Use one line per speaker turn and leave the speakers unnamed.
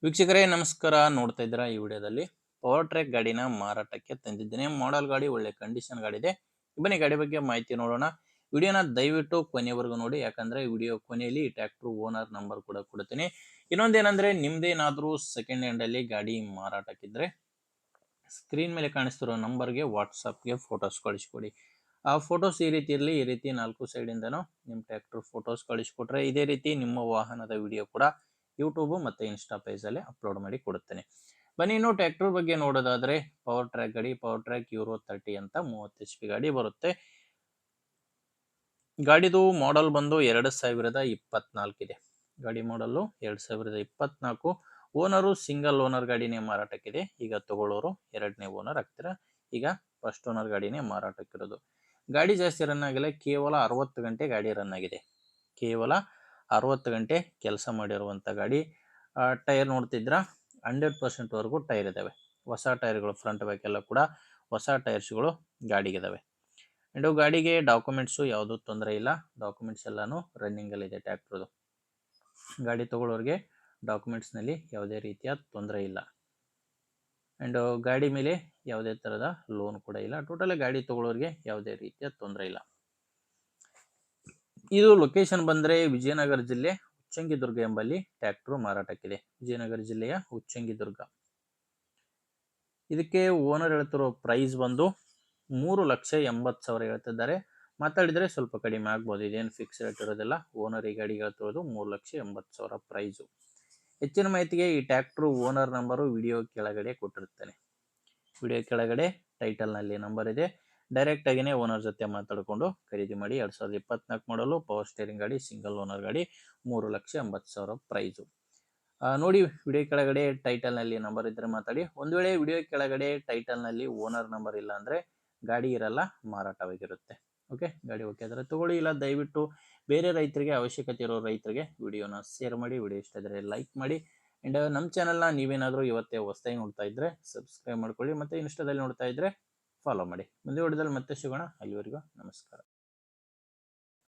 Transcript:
ವೀಕ್ಷಕರೇ ನಮಸ್ಕಾರ. ನೋಡ್ತಾ ಇದ್ದೀರಾ ಈ ವಿಡಿಯೋದಲ್ಲಿ ಪವರ್ ಟ್ರ್ಯಾಕ್ ಗಾಡಿನ ಮಾರಾಟಕ್ಕೆ ತಂದಿದ್ದೇನೆ. ಮಾಡೆಲ್ ಗಾಡಿ ಒಳ್ಳೆ ಕಂಡೀಷನ್ ಗಾಡಿ ಇದೆ. ಬನ್ನಿ ಗಾಡಿ ಬಗ್ಗೆ ಮಾಹಿತಿ ನೋಡೋಣ. ವಿಡಿಯೋನ ದಯವಿಟ್ಟು ಕೊನೆವರೆಗೂ ನೋಡಿ, ಯಾಕಂದ್ರೆ ವಿಡಿಯೋ ಕೊನೆಯಲ್ಲಿ ಟ್ರ್ಯಾಕ್ಟರ್ ಓನರ್ ನಂಬರ್ ಕೂಡ ಕೊಡ್ತೀನಿ. ಇನ್ನೊಂದೇನಂದ್ರೆ ನಿಮ್ದೇನಾದ್ರೂ ಸೆಕೆಂಡ್ ಹ್ಯಾಂಡ್ ಅಲ್ಲಿ ಗಾಡಿ ಮಾರಾಟಕ್ಕಿದ್ರೆ ಸ್ಕ್ರೀನ್ ಮೇಲೆ ಕಾಣಿಸ್ತಿರೋ ನಂಬರ್ಗೆ ವಾಟ್ಸಪ್ಗೆ ಫೋಟೋಸ್ ಕಳಿಸ್ಕೊಡಿ. ಆ ಫೋಟೋಸ್ ಈ ರೀತಿ ಇರಲಿ, ಈ ರೀತಿ 4 ಸೈಡ್ ಇಂದನೂ ನಿಮ್ಮ ಟ್ರ್ಯಾಕ್ಟರ್ ಫೋಟೋಸ್ ಕಳಿಸ್ಕೊಟ್ರೆ ಇದೇ ರೀತಿ ನಿಮ್ಮ ವಾಹನದ ವಿಡಿಯೋ ಕೂಡ ಯೂಟ್ಯೂಬ್ ಮತ್ತೆ ಇನ್ಸ್ಟಾ ಪೇಜ್ ಅಲ್ಲಿ ಅಪ್ಲೋಡ್ ಮಾಡಿ ಕೊಡುತ್ತೇನೆ. ಬನ್ನಿ ಇನ್ನು ಟ್ರ್ಯಾಕ್ಟರ್ ಬಗ್ಗೆ ನೋಡೋದಾದ್ರೆ ಪವರ್ ಟ್ರ್ಯಾಕ್ ಗಾಡಿ, ಪವರ್ ಟ್ರ್ಯಾಕ್ ಯೂರೋ 30 ಅಂತ 30 HP ಗಾಡಿ ಬರುತ್ತೆ. ಗಾಡಿದು ಮಾಡೆಲ್ ಬಂದು 2024 ಇದೆ. ಗಾಡಿ ಮಾಡಲು 2024. ಓನರು ಸಿಂಗಲ್ ಓನರ್ ಗಾಡಿನೇ ಮಾರಾಟಕ್ಕಿದೆ. ಈಗ ತಗೊಳ್ಳೋರು ಎರಡನೇ ಓನರ್ ಆಗ್ತೀರಾ. ಈಗ ಫಸ್ಟ್ ಓನರ್ ಗಾಡಿನೇ ಮಾರಾಟಕ್ಕಿರೋದು. ಗಾಡಿ ಜಾಸ್ತಿ ರನ್ ಆಗಿಲ್ಲ, ಕೇವಲ 60 ಗಂಟೆ ಗಾಡಿ ರನ್ ಆಗಿದೆ. ಕೇವಲ 60 ಗಂಟೆ ಕೆಲಸ ಮಾಡಿರುವಂಥ ಗಾಡಿ. ಟೈರ್ ನೋಡ್ತಿದ್ರ 100% ವರೆಗೂ ಟೈರ್ ಇದಾವೆ. ಹೊಸ ಟೈರ್ಗಳು ಫ್ರಂಟ್ ಬ್ಯಾಕ್ ಎಲ್ಲ ಕೂಡ ಹೊಸ ಟೈರ್ಸ್ಗಳು ಗಾಡಿಗಿದಾವೆ. ಅಂಡ್ ಗಾಡಿಗೆ ಡಾಕ್ಯುಮೆಂಟ್ಸು ಯಾವುದೂ ತೊಂದರೆ ಇಲ್ಲ. ಡಾಕ್ಯುಮೆಂಟ್ಸ್ ಎಲ್ಲಾನು ರನ್ನಿಂಗ್ ಅಲ್ಲಿ ಇದೆ ಟ್ರ್ಯಾಕ್ಟರ್ದು. ಗಾಡಿ ತಗೊಳ್ಳೋರಿಗೆ ಡಾಕ್ಯುಮೆಂಟ್ಸ್ನಲ್ಲಿ ಯಾವುದೇ ರೀತಿಯ ತೊಂದರೆ ಇಲ್ಲ. ಅಂಡ್ ಗಾಡಿ ಮೇಲೆ ಯಾವುದೇ ಥರದ ಲೋನ್ ಕೂಡ ಇಲ್ಲ. ಟೋಟಲ್ ಗಾಡಿ ತಗೊಳ್ಳೋರಿಗೆ ಯಾವುದೇ ರೀತಿಯ ತೊಂದರೆ ಇಲ್ಲ. ಇದು ಲೊಕೇಶನ್ ಬಂದರೆ ವಿಜಯನಗರ ಜಿಲ್ಲೆ ಉಚ್ಚಂಗಿದುರ್ಗ ಎಂಬಲ್ಲಿ ಟ್ರ್ಯಾಕ್ಟರ್ ಮಾರಾಟಕ್ಕಿದೆ. ವಿಜಯನಗರ ಜಿಲ್ಲೆಯ ಉಚ್ಚಂಗಿದುರ್ಗ. ಇದಕ್ಕೆ ಓನರ್ ಹೇಳ್ತಿರೋ ಪ್ರೈಸ್ ಬಂದು 3,80,000 ಹೇಳ್ತಿದ್ದಾರೆ. ಮಾತಾಡಿದರೆ ಸ್ವಲ್ಪ ಕಡಿಮೆ ಆಗ್ಬೋದು. ಇದೇನು ಫಿಕ್ಸ್ ರೇಟ್ ಇರೋದಿಲ್ಲ. ಓನರ್ ಈ ಗಾಡಿಗೆ ಹೇಳ್ತಿರೋದು 3,80,000 ಪ್ರೈಸು. ಹೆಚ್ಚಿನ ಮಾಹಿತಿಗೆ ಈ ಟ್ರ್ಯಾಕ್ಟರ್ ಓನರ್ ನಂಬರು ವಿಡಿಯೋ ಕೆಳಗಡೆ ಕೊಟ್ಟಿರ್ತೇನೆ. ವಿಡಿಯೋ ಕೆಳಗಡೆ ಟೈಟಲ್ನಲ್ಲಿ ನಂಬರ್ ಇದೆ. ಡೈರೆಕ್ಟ್ ಆಗಿನೇ ಓನರ್ ಜೊತೆ ಮಾತಾಡಿಕೊಂಡು ಖರೀದಿ ಮಾಡಿ. 2024 ಮಾಡಲು ಪವರ್ ಸ್ಟೇರಿಂಗ್ ಗಾಡಿ, ಸಿಂಗಲ್ ಓನರ್ ಗಾಡಿ, 3,80,000 ಪ್ರೈಸು. ನೋಡಿ ವಿಡಿಯೋ ಕೆಳಗಡೆ ಟೈಟಲ್ನಲ್ಲಿ ನಂಬರ್ ಇದ್ದರೆ ಮಾತಾಡಿ. ಒಂದು ವೇಳೆ ವಿಡಿಯೋ ಕೆಳಗಡೆ ಟೈಟಲ್ನಲ್ಲಿ ಓನರ್ ನಂಬರ್ ಇಲ್ಲ ಅಂದರೆ ಗಾಡಿ ಇರಲ್ಲ, ಮಾರಾಟವಾಗಿರುತ್ತೆ. ಓಕೆ, ಗಾಡಿ ಓಕೆ ಆದರೆ ತಗೊಳ್ಳಿ. ಇಲ್ಲ ದಯವಿಟ್ಟು ಬೇರೆ ರೈತರಿಗೆ, ಅವಶ್ಯಕತೆ ಇರೋ ರೈತರಿಗೆ ವಿಡಿಯೋನ ಶೇರ್ ಮಾಡಿ. ವಿಡಿಯೋ ಇಷ್ಟ ಇದ್ದರೆ ಲೈಕ್ ಮಾಡಿ. ಆ್ಯಂಡ್ ನಮ್ಮ ಚಾನಲ್ನ ನೀವೇನಾದರೂ ಇವತ್ತೇ ಹೊಸದಾಗಿ ನೋಡ್ತಾ ಇದ್ದರೆ ಸಬ್ಸ್ಕ್ರೈಬ್ ಮಾಡ್ಕೊಳ್ಳಿ. ಮತ್ತು ಇನ್ಸ್ಟಾದಲ್ಲಿ ನೋಡ್ತಾ ಇದ್ದರೆ ಫಾಲೋ ಮಾಡಿ. ಮುಂದೆ ವಿಡಿಯೋದಲ್ಲಿ ಮತ್ತೆ ಸಿಗೋಣ. ಅಲ್ಲಿವರೆಗೂ ನಮಸ್ಕಾರ.